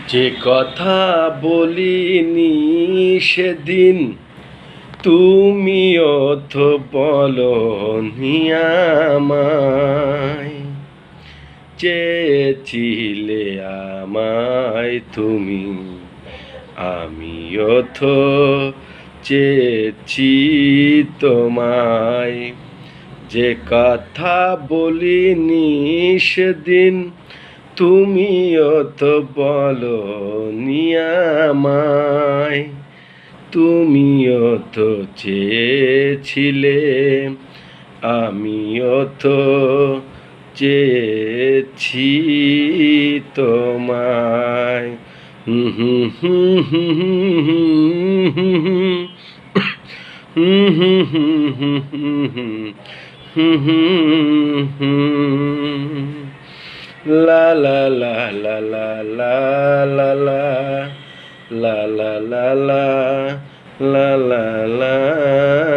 যে কথা বলিনি সেদিন তুমিও তো বলনি আমায়। চেয়েছিলে আমায় তুমি, আমিও তো চেয়েছি তোমায়। যে কথা বলিনি সেদিন তুমিও তো বলনি আমায়। তুমিও তো চেয়েছিলে, আমিও তো চেয়েছি তোমায়। হুম হুম হুম হুম হুম হুম হুম হুম হুম হুম হুম। লা লা লা লা লা লা লা লা লা লা লা লা লা লা লা